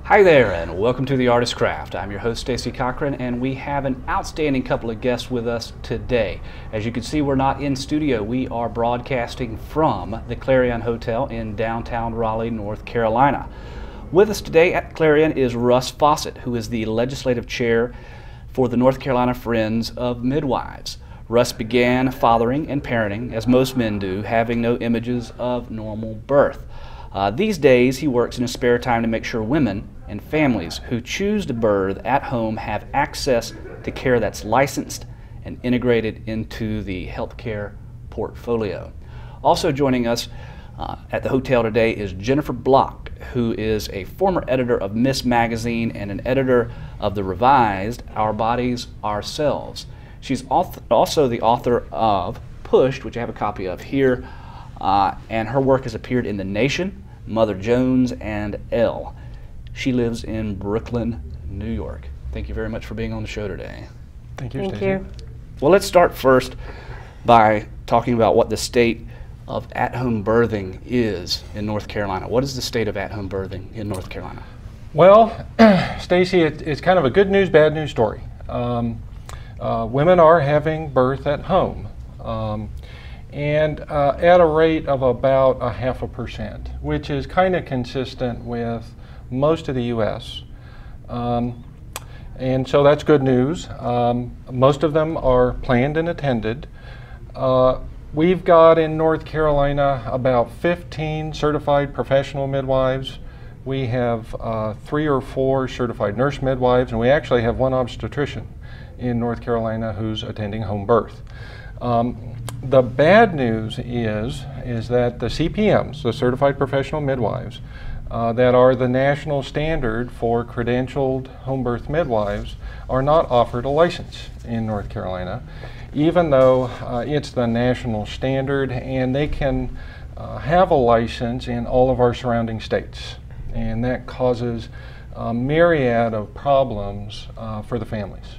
Hi there, and welcome to The Artist Craft. I'm your host, Stacy Cochran, and we have an outstanding couple of guests with us today. As you can see, we're not in studio. We are broadcasting from the Clarion Hotel in downtown Raleigh, North Carolina. With us today at Clarion is Russ Fawcett, who is the legislative chair for the North Carolina Friends of Midwives. Russ began fathering and parenting, as most men do, having no images of normal birth. These days, he works in his spare time to make sure women and families who choose to birth at home have access to care that's licensed and integrated into the healthcare portfolio. Also joining us at the hotel today is Jennifer Block, who is a former editor of Miss Magazine and an editor of the revised Our Bodies, Ourselves. She's also the author of Pushed, which I have a copy of here, and her work has appeared in The Nation, Mother Jones, and Elle. She lives in Brooklyn, New York. Thank you very much for being on the show today. Thank you, Thank Stacey. you. Well, let's start first by talking about what the state of at-home birthing is in North Carolina. What is the state of at-home birthing in North Carolina? Well, Stacey, it's kind of a good news, bad news story. Women are having birth at home, and at a rate of about 0.5%, which is kind of consistent with most of the U.S. And so that's good news. Most of them are planned and attended. We've got in North Carolina about 15 certified professional midwives. We have 3 or 4 certified nurse midwives, and we actually have 1 obstetrician in North Carolina who's attending home birth. The bad news is that the CPMs, the certified professional midwives, that are the national standard for credentialed home birth midwives, are not offered a license in North Carolina, even though it's the national standard, and they can have a license in all of our surrounding states. And that causes a myriad of problems for the families.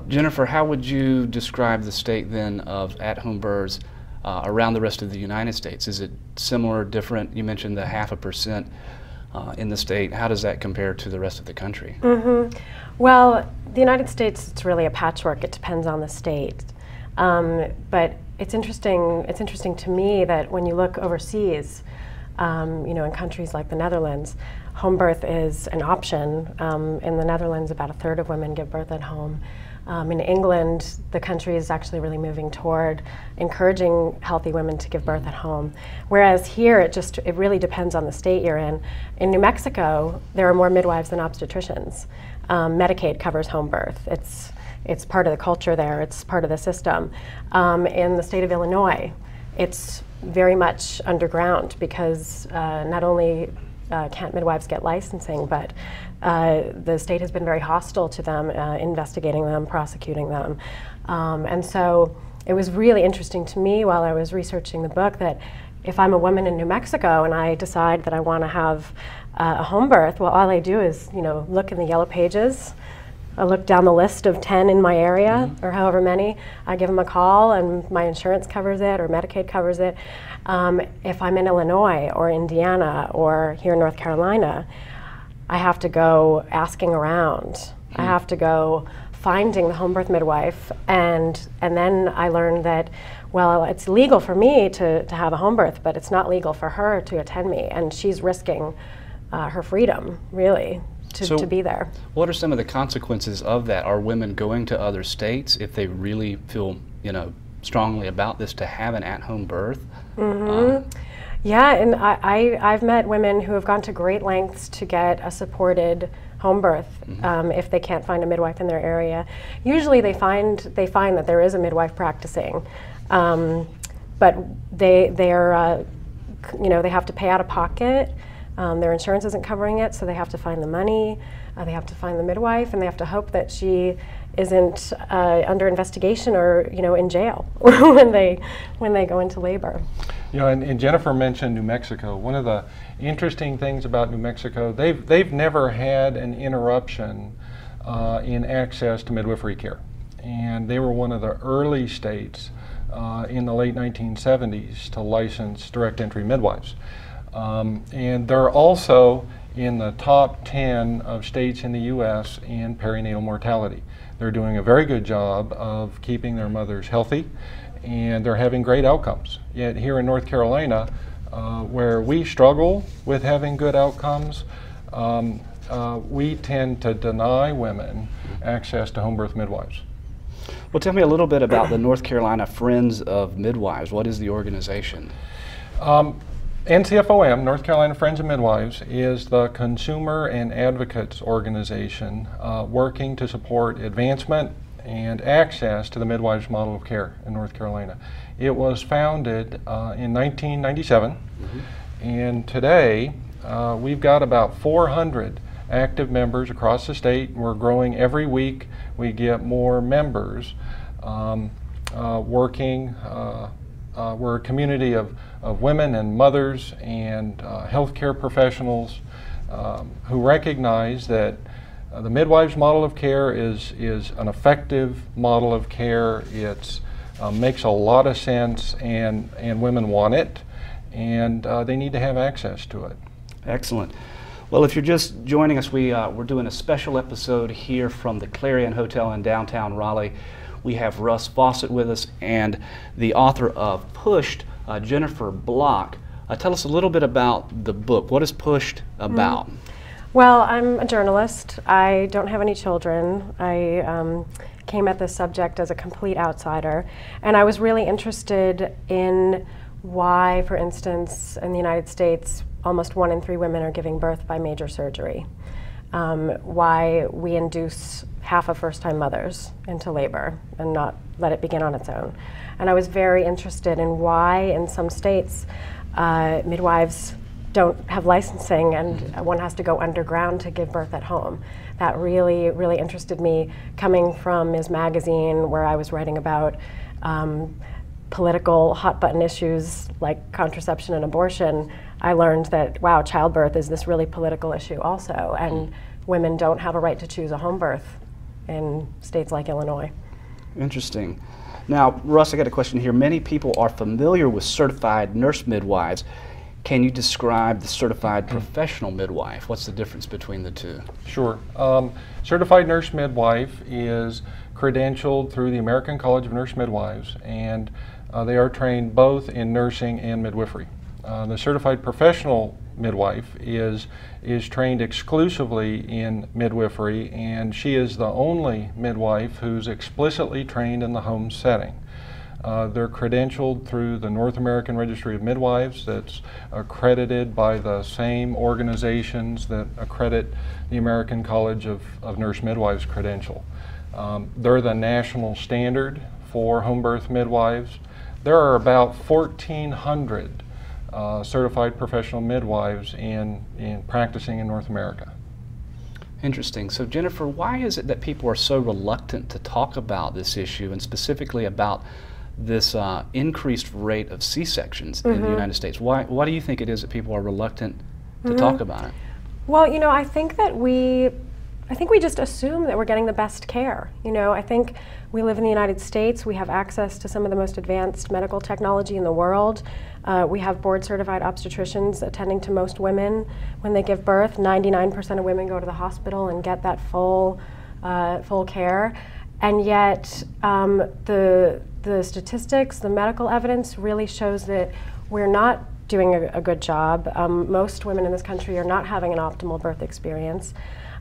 Jennifer, how would you describe the state then of at-home births around the rest of the United States? Is it similar, different? You mentioned the 0.5% in the state. How does that compare to the rest of the country? Mm-hmm. Well, the United States, it's really a patchwork. It depends on the state. But it's interesting to me that when you look overseas, in countries like the Netherlands, home birth is an option. In the Netherlands, about 1/3 of women give birth at home. In England, the country is actually really moving toward encouraging healthy women to give birth at home. Whereas here, it really depends on the state you're in. In New Mexico, there are more midwives than obstetricians. Medicaid covers home birth. It's part of the culture there. It's part of the system. In the state of Illinois, it's very much underground because not only can't midwives get licensing, but the state has been very hostile to them, investigating them, prosecuting them. And so it was really interesting to me while I was researching the book that if I'm a woman in New Mexico and I decide that I want to have a home birth, well, all I do is look in the yellow pages. I look down the list of 10 in my area, or however many. I give them a call, and my insurance covers it, or Medicaid covers it. If I'm in Illinois, or Indiana, or here in North Carolina, I have to go asking around. I have to go finding the home birth midwife, and then I learned that, well, it's legal for me to have a home birth, but it's not legal for her to attend me, and she's risking her freedom, really. To be there. What are some of the consequences of that? Are women going to other states if they really feel, strongly about this to have an at-home birth? Mm-hmm. Yeah, and I've met women who have gone to great lengths to get a supported home birth if they can't find a midwife in their area. Usually they find that there is a midwife practicing, but they have to pay out of pocket. Their insurance isn't covering it, so they have to find the money, they have to find the midwife, and they have to hope that she isn't under investigation or in jail when they go into labor. And Jennifer mentioned New Mexico. One of the interesting things about New Mexico, they've never had an interruption in access to midwifery care, and they were one of the early states in the late 1970s to license direct entry midwives. And they're also in the top 10 of states in the U.S. in perinatal mortality. They're doing a very good job of keeping their mothers healthy, and they're having great outcomes. Yet here in North Carolina, where we struggle with having good outcomes, we tend to deny women access to home birth midwives. Well, tell me a little bit about the North Carolina Friends of Midwives. What is the organization? NCFOM, North Carolina Friends of Midwives, is the consumer and advocates organization working to support advancement and access to the midwives model of care in North Carolina. It was founded in 1997, and today we've got about 400 active members across the state. We're growing every week. We get more members working. We're a community of women and mothers and healthcare professionals who recognize that the midwives model of care is an effective model of care. It makes a lot of sense, and women want it, and they need to have access to it. Excellent. Well, if you're just joining us, we're doing a special episode here from the Clarion Hotel in downtown Raleigh. We have Russ Fawcett with us and the author of Pushed, Jennifer Block. Tell us a little bit about the book. What is Pushed about? Well, I'm a journalist. I don't have any children. I came at this subject as a complete outsider, and I was really interested in why, for instance, in the United States, almost 1 in 3 women are giving birth by major surgery. Why we induce half of first-time mothers into labor and not let it begin on its own. And I was very interested in why in some states midwives don't have licensing and one has to go underground to give birth at home. That really, really interested me, coming from Ms. Magazine, where I was writing about political hot-button issues like contraception and abortion. I learned that, wow, childbirth is this really political issue also, and women don't have a right to choose a home birth in states like Illinois. Interesting. Now, Russ, I got a question here. Many people are familiar with certified nurse midwives. Can you describe the certified professional midwife? What's the difference between the two? Sure. Certified nurse midwife is credentialed through the American College of Nurse Midwives, and they are trained both in nursing and midwifery. The certified professional midwife is trained exclusively in midwifery, and she is the only midwife who's explicitly trained in the home setting. They're credentialed through the North American Registry of Midwives that's accredited by the same organizations that accredit the American College of Nurse Midwives credential. They're the national standard for home birth midwives. There are about 1,400 certified professional midwives in practicing in North America. Interesting. So Jennifer, why is it that people are so reluctant to talk about this issue, and specifically about this increased rate of C-sections in the United States? Why do you think it is that people are reluctant to talk about it? Well, you know, I think we just assume that we're getting the best care. You know, I think we live in the United States. We have access to some of the most advanced medical technology in the world. We have board-certified obstetricians attending to most women when they give birth. 99% of women go to the hospital and get that full care. And yet, the statistics, the medical evidence really shows that we're not doing a good job. Most women in this country are not having an optimal birth experience.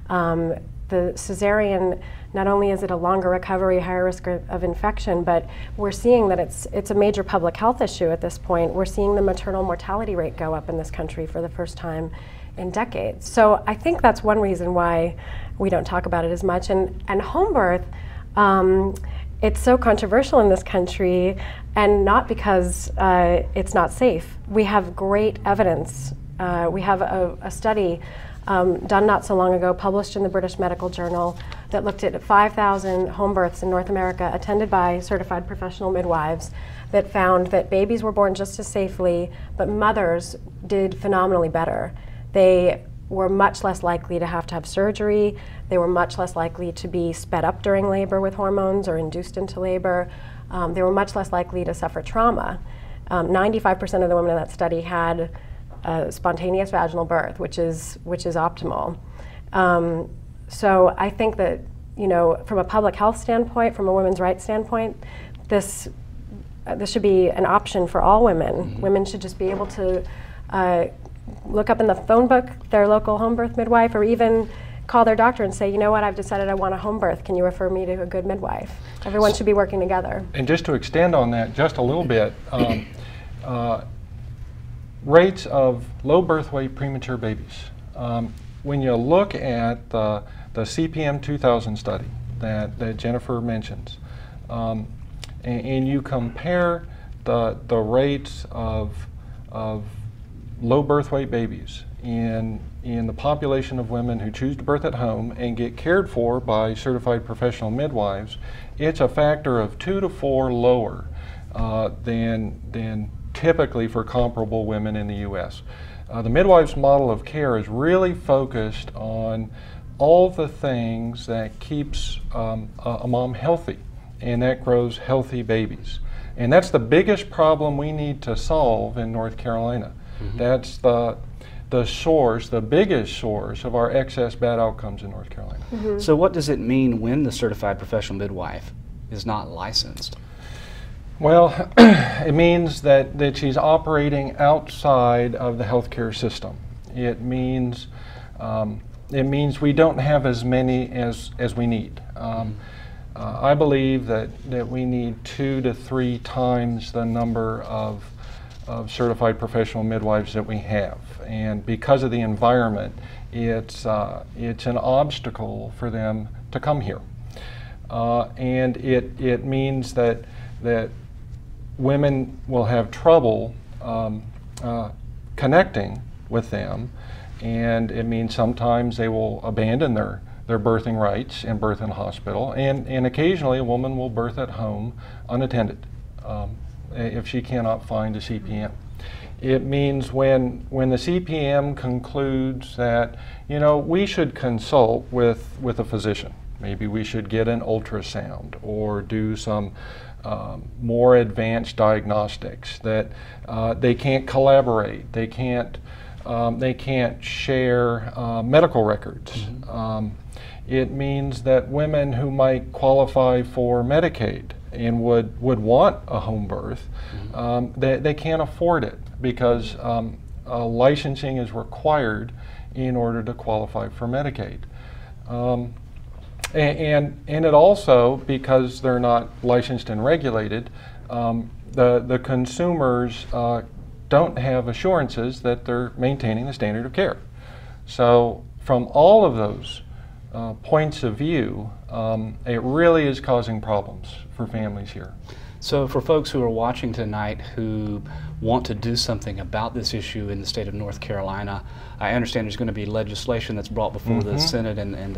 The cesarean, not only is it a longer recovery, higher risk of infection, but we're seeing that it's a major public health issue at this point. We're seeing the maternal mortality rate go up in this country for the first time in decades. So I think that's one reason why we don't talk about it as much. And home birth, it's so controversial in this country, and not because it's not safe. We have great evidence. We have a study done not so long ago, published in the British Medical Journal, that looked at 5,000 home births in North America attended by certified professional midwives, that found that babies were born just as safely, but mothers did phenomenally better. They were much less likely to have surgery. They were much less likely to be sped up during labor with hormones or induced into labor. They were much less likely to suffer trauma. 95% of the women in that study had spontaneous vaginal birth, which is optimal. So I think that, you know, from a public health standpoint, from a women's rights standpoint, this should be an option for all women. Mm-hmm. Women should just be able to look up in the phone book their local home birth midwife, or even call their doctor and say, you know what, I've decided I want a home birth. Can you refer me to a good midwife? Everyone should be working together. And just to extend on that just a little bit, rates of low birth weight premature babies. When you look at the CPM 2000 study that Jennifer mentions, and you compare the rates of low birth weight babies in the population of women who choose to birth at home and get cared for by certified professional midwives, it's a factor of 2 to 4 lower than typically for comparable women in the U.S. The Midwives model of care is really focused on all the things that keeps a mom healthy, and that grows healthy babies. And that's the biggest problem we need to solve in North Carolina. Mm-hmm. That's the source, the biggest source of our excess bad outcomes in North Carolina. Mm-hmm. So what does it mean when the certified professional midwife is not licensed? Well, it means that she's operating outside of the healthcare system. It means we don't have as many as we need. I believe that we need 2 to 3 times the number of certified professional midwives that we have, and because of the environment, it's an obstacle for them to come here, and it means that women will have trouble connecting with them, and it means sometimes they will abandon their birthing rights and birth in a hospital, and occasionally a woman will birth at home unattended if she cannot find a CPM. It means when the CPM concludes that, you know, we should consult with a physician. Maybe we should get an ultrasound or do some more advanced diagnostics, that they can't collaborate, they can't share medical records. Mm-hmm. It means that women who might qualify for Medicaid and would want a home birth, mm-hmm. They can't afford it because licensing is required in order to qualify for Medicaid. And it also, because they're not licensed and regulated, the consumers don't have assurances that they're maintaining the standard of care. So from all of those points of view, it really is causing problems for families here. So for folks who are watching tonight who want to do something about this issue in the state of North Carolina, I understand there's going to be legislation that's brought before mm-hmm. the Senate and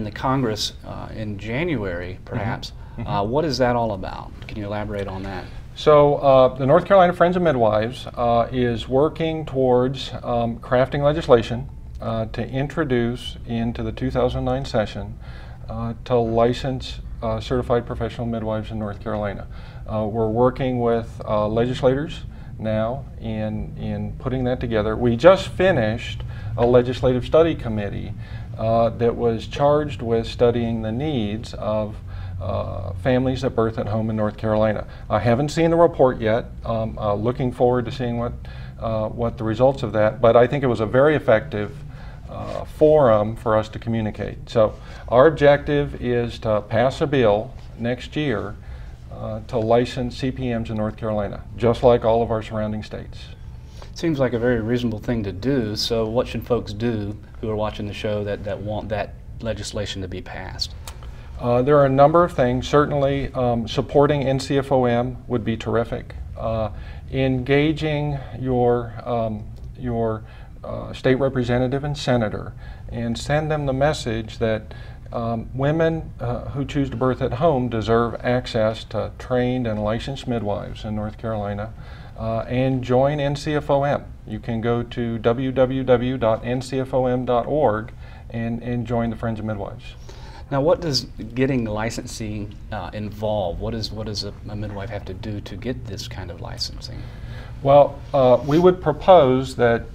the Congress in January, perhaps. Mm-hmm. Mm-hmm. What is that all about? Can you elaborate on that? So the North Carolina Friends of Midwives is working towards crafting legislation to introduce into the 2009 session to license certified professional midwives in North Carolina. We're working with legislators now in putting that together. We just finished a legislative study committee that was charged with studying the needs of families that birth at home in North Carolina. I haven't seen the report yet. Looking forward to seeing what the results of that, but I think it was a very effective forum for us to communicate. So our objective is to pass a bill next year to license CPMs in North Carolina, just like all of our surrounding states. Seems like a very reasonable thing to do. So what should folks do who are watching the show that want that legislation to be passed? There are a number of things. Certainly supporting NCFOM would be terrific. Engaging your state representative and senator and send them the message that women who choose to birth at home deserve access to trained and licensed midwives in North Carolina, and join NCFOM. You can go to www.ncfom.org and join the Friends of Midwives. Now, what does getting licensing involve? What does a midwife have to do to get this kind of licensing? Well, we would propose that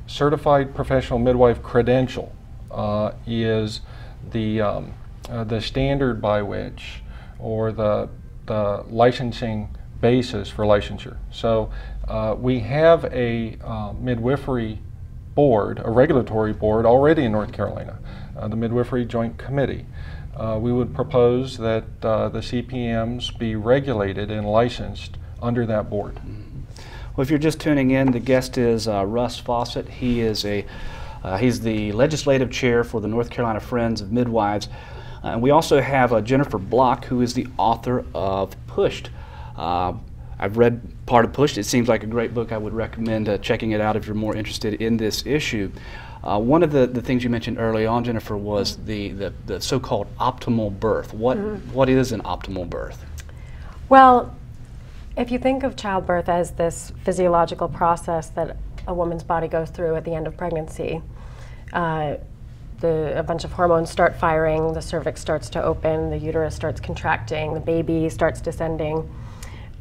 certified professional midwife credential is the standard by which, or the licensing basis for licensure. So we have a midwifery board, a regulatory board already in North Carolina, the Midwifery Joint Committee. We would propose that the CPMs be regulated and licensed under that board. Well, if you're just tuning in, the guest is Russ Fawcett. He is he's the legislative chair for the North Carolina Friends of Midwives. And we also have Jennifer Block, who is the author of Pushed. I've read part of Pushed. It seems like a great book. I would recommend checking it out if you're more interested in this issue. One of the things you mentioned early on, Jennifer, was the so-called optimal birth. What is an optimal birth? Well, if you think of childbirth as this physiological process that a woman's body goes through at the end of pregnancy, a bunch of hormones start firing, the cervix starts to open, the uterus starts contracting, the baby starts descending.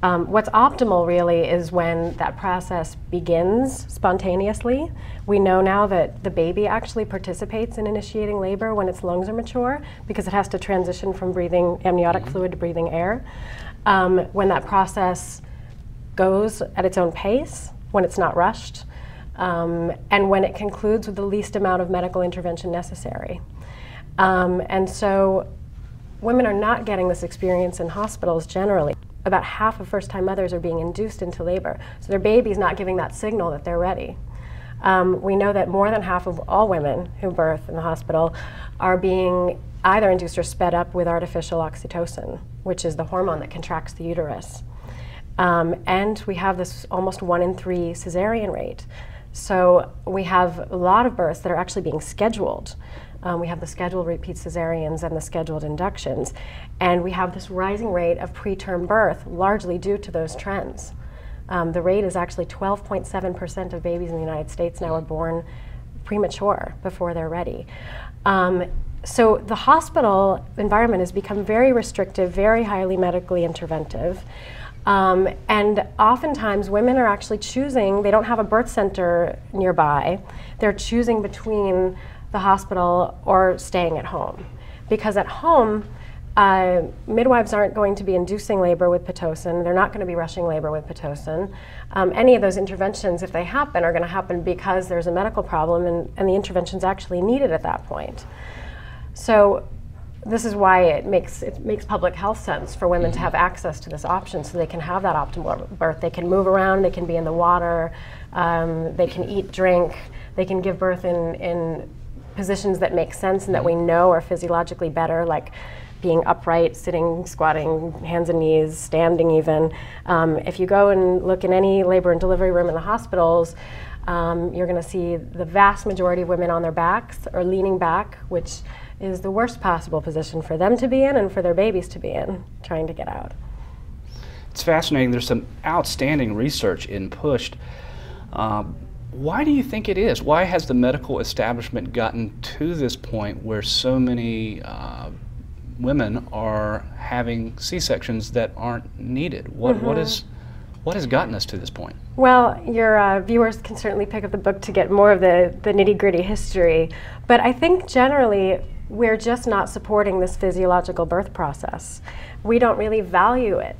What's optimal really is when that process begins spontaneously. We know now that the baby actually participates in initiating labor when its lungs are mature, because it has to transition from breathing amniotic fluid to breathing air. When that process goes at its own pace, when it's not rushed, and when it concludes with the least amount of medical intervention necessary. And so women are not getting this experience in hospitals generally. About half of first-time mothers are being induced into labor, so their baby's not giving that signal that they're ready. We know that more than half of all women who birth in the hospital are being either induced or sped up with artificial oxytocin, which is the hormone that contracts the uterus. And we have this almost 1 in 3 cesarean rate. So we have a lot of births that are actually being scheduled. We have the scheduled repeat cesareans and the scheduled inductions. And we have this rising rate of preterm birth, largely due to those trends. The rate is actually 12.7% of babies in the United States now are born premature before they're ready. So the hospital environment has become very restrictive, very highly medically interventive. And oftentimes women are actually choosing, they don't have a birth center nearby, they're choosing between the hospital or staying at home. Because at home, midwives aren't going to be inducing labor with Pitocin, they're not going to be rushing labor with Pitocin. Any of those interventions, if they happen, are going to happen because there's a medical problem and the intervention's actually needed at that point. So this is why it makes public health sense for women to have access to this option, so they can have that optimal birth. They can move around, they can be in the water, they can eat, drink, they can give birth in positions that make sense and that we know are physiologically better, like being upright, sitting, squatting, hands and knees, standing even. If you go and look in any labor and delivery room in the hospitals, you're going to see the vast majority of women on their backs or leaning back, which is the worst possible position for them to be in and for their babies to be in, trying to get out. It's fascinating. There's some outstanding research in Pushed. Why do you think it is? Why has the medical establishment gotten to this point where so many women are having C-sections that aren't needed? What has gotten us to this point? Well, your viewers can certainly pick up the book to get more of the nitty-gritty history, but I think generally we're just not supporting this physiological birth process. We don't really value it.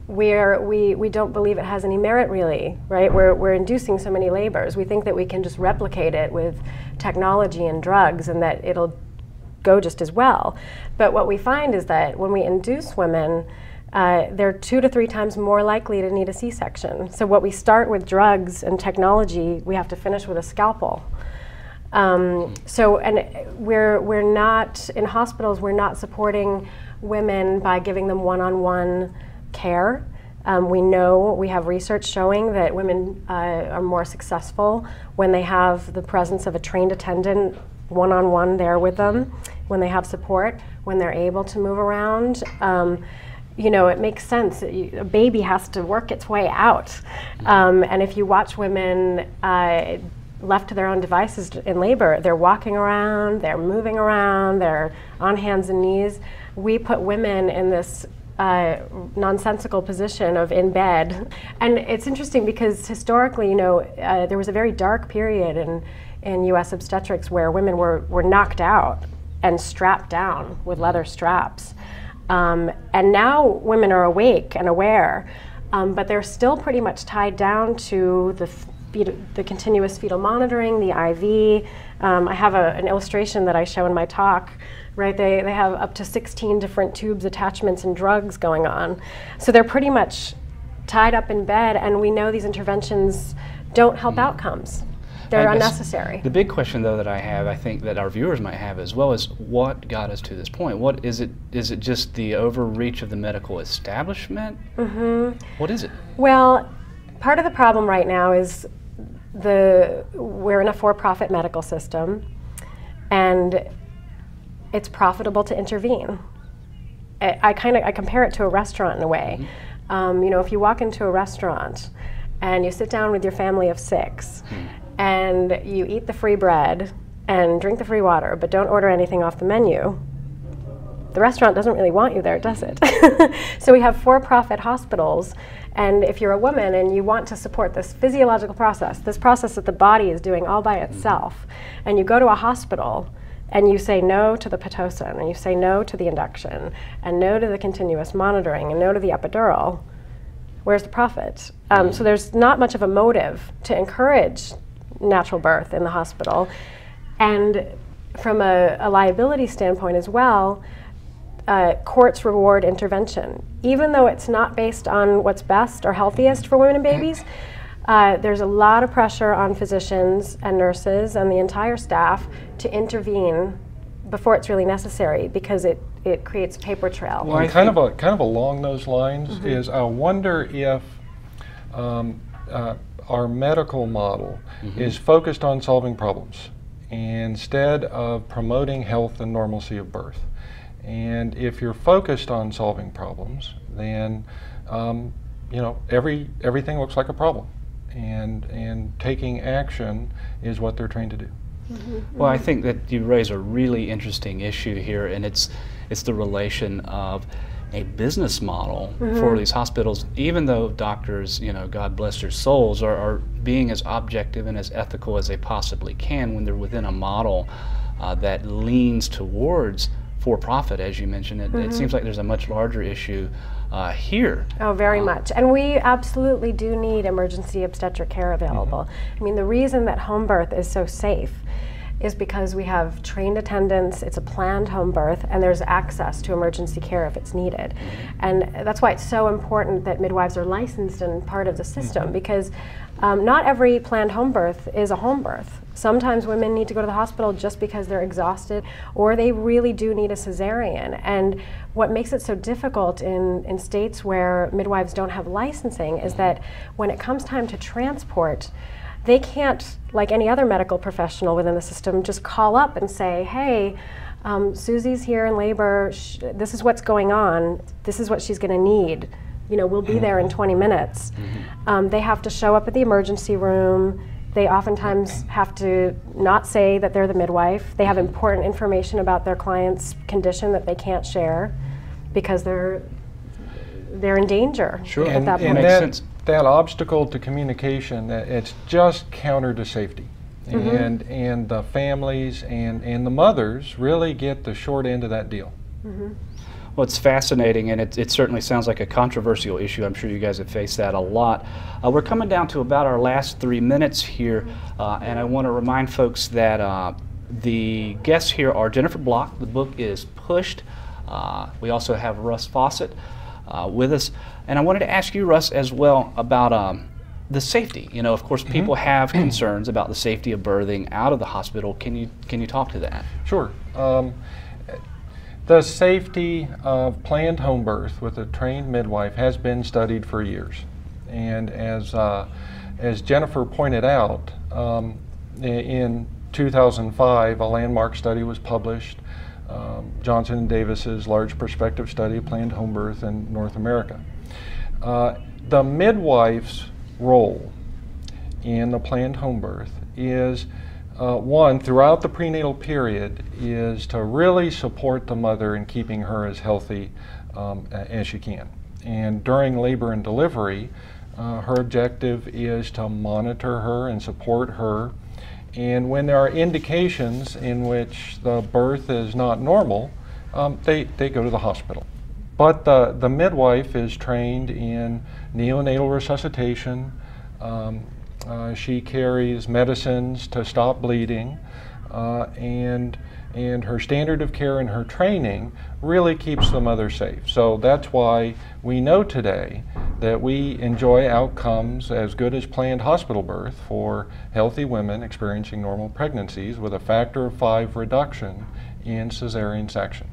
We don't believe it has any merit, really, right? We're inducing so many labors. We think that we can just replicate it with technology and drugs and that it'll go just as well. But what we find is that when we induce women, they're 2 to 3 times more likely to need a C-section. So what we start with drugs and technology, we have to finish with a scalpel. We're not, in hospitals, we're not supporting women by giving them one-on-one care. We know, we have research showing that women are more successful when they have the presence of a trained attendant one-on-one there with them, when they have support, when they're able to move around. You know, it makes sense. A baby has to work its way out. And if you watch women left to their own devices in labor, they're walking around, they're moving around, they're on hands and knees. We put women in this nonsensical position of in bed. And it's interesting because historically, there was a very dark period in U.S. obstetrics where women were knocked out and strapped down with leather straps. And now women are awake and aware, but they're still pretty much tied down to the continuous fetal monitoring, the IV. I have an illustration that I show in my talk. Right, they have up to 16 different tubes, attachments, and drugs going on. So they're pretty much tied up in bed, and we know these interventions don't help outcomes. They're unnecessary. The big question, though, that I have, I think that our viewers might have as well, is what got us to this point? What is it? Is it just the overreach of the medical establishment? What is it? Well, part of the problem right now is we're in a for-profit medical system, and it's profitable to intervene. I compare it to a restaurant in a way. If you walk into a restaurant and you sit down with your family of 6 and you eat the free bread and drink the free water, but don't order anything off the menu, the restaurant doesn't really want you there, does it? So we have for-profit hospitals, and if you're a woman and you want to support this physiological process, this process that the body is doing all by itself, and you go to a hospital and you say no to the Pitocin, and you say no to the induction, and no to the continuous monitoring, and no to the epidural, where's the profit? So there's not much of a motive to encourage natural birth in the hospital. And from a liability standpoint as well, courts reward intervention. Even though it's not based on what's best or healthiest for women and babies, there's a lot of pressure on physicians and nurses and the entire staff to intervene before it's really necessary, because it creates a paper trail. Well, and kind of along those lines is, I wonder if our medical model is focused on solving problems instead of promoting health and normalcy of birth. And if you're focused on solving problems, then everything looks like a problem. And taking action is what they're trained to do. Well, I think that you raise a really interesting issue here, and it's the relation of a business model for these hospitals. Even though doctors, God bless their souls, are being as objective and as ethical as they possibly can when they're within a model that leans towards for-profit, as you mentioned. It seems like there's a much larger issue here. Oh, very much. And we absolutely do need emergency obstetric care available. I mean, the reason that home birth is so safe is because we have trained attendants, it's a planned home birth, and there's access to emergency care if it's needed. And that's why it's so important that midwives are licensed and part of the system, because not every planned home birth is a home birth. Sometimes women need to go to the hospital just because they're exhausted, or they really do need a cesarean. And what makes it so difficult in states where midwives don't have licensing is that when it comes time to transport, they can't, like any other medical professional within the system, just call up and say, hey, Susie's here in labor, this is what's going on, this is what she's going to need. We'll be there in 20 minutes. They have to show up at the emergency room. They oftentimes have to not say that they're the midwife. They have important information about their client's condition that they can't share because they're in danger at that point. Makes sense. That obstacle to communication, it's just counter to safety. And the families and the mothers really get the short end of that deal. Well, it's fascinating, and it certainly sounds like a controversial issue. I'm sure you guys have faced that a lot. We're coming down to about our last 3 minutes here, and I want to remind folks that the guests here are Jennifer Block. The book is Pushed. We also have Russ Fawcett with us. And I wanted to ask you, Russ, as well about the safety. Of course, people have concerns about the safety of birthing out of the hospital. Can you talk to that? Sure. The safety of planned home birth with a trained midwife has been studied for years. And as Jennifer pointed out, in 2005, a landmark study was published, Johnson & Davis's large prospective study of planned home birth in North America. The midwife's role in the planned home birth is one, throughout the prenatal period, is to really support the mother in keeping her as healthy as she can. And during labor and delivery, her objective is to monitor her and support her. And when there are indications in which the birth is not normal, they go to the hospital. But the midwife is trained in neonatal resuscitation. She carries medicines to stop bleeding, and her standard of care and her training really keeps the mother safe. So that's why we know today that we enjoy outcomes as good as planned hospital birth for healthy women experiencing normal pregnancies with a factor of 5 reduction in cesarean section.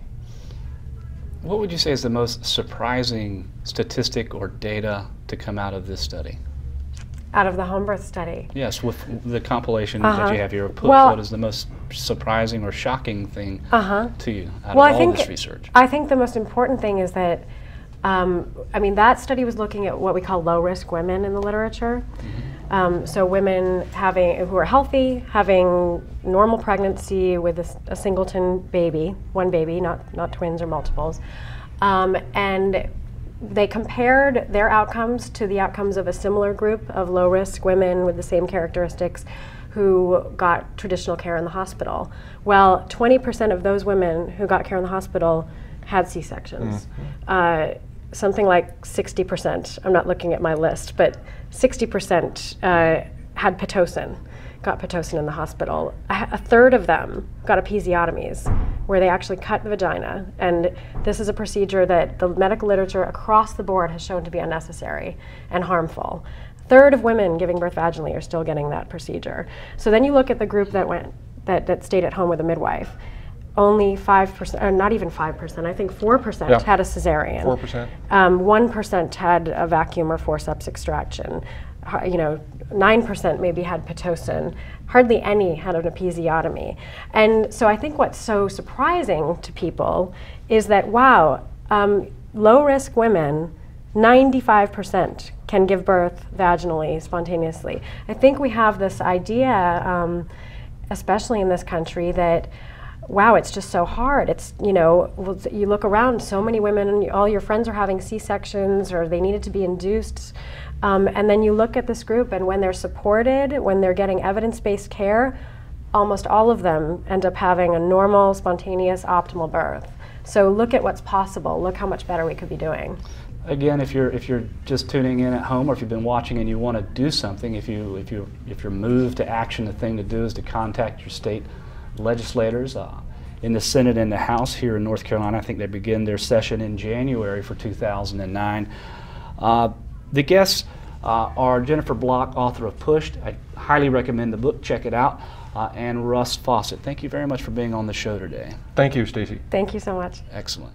What would you say is the most surprising statistic or data to come out of this study? Out of the home birth study? Yes, with the compilation that you have here. What is the most surprising or shocking thing to you out of all this research? I think the most important thing is that, I mean, that study was looking at what we call low-risk women in the literature. So women who are healthy, having normal pregnancy with a singleton baby, one baby, not twins or multiples, and they compared their outcomes to the outcomes of a similar group of low-risk women with the same characteristics who got traditional care in the hospital. Well, 20% of those women who got care in the hospital had C-sections. Something like 60%, I'm not looking at my list, but 60% had Pitocin, got Pitocin in the hospital. A third of them got episiotomies, where they actually cut the vagina. And this is a procedure that the medical literature across the board has shown to be unnecessary and harmful. A third of women giving birth vaginally are still getting that procedure. So then you look at the group that stayed at home with a midwife. Only 5%, or not even 5%, I think 4% had a cesarean. 4%. 1% had a vacuum or forceps extraction. 9% maybe had Pitocin. Hardly any had an episiotomy. And so I think what's so surprising to people is that, wow, low-risk women, 95% can give birth vaginally, spontaneously. I think we have this idea, especially in this country, that wow, it's just so hard. It's, you look around, so many women, all your friends are having C-sections or they needed to be induced. And then you look at this group, and when they're supported, when they're getting evidence-based care, almost all of them end up having a normal, spontaneous, optimal birth. So look at what's possible. Look how much better we could be doing. Again, if you're just tuning in at home, or if you've been watching and you want to do something, if you're moved to action, the thing to do is to contact your state legislators in the Senate and the House here in North Carolina. I think they begin their session in January for 2009. The guests are Jennifer Block, author of Pushed. I highly recommend the book. Check it out. And Russ Fawcett. Thank you very much for being on the show today. Thank you, Stacy. Thank you so much. Excellent.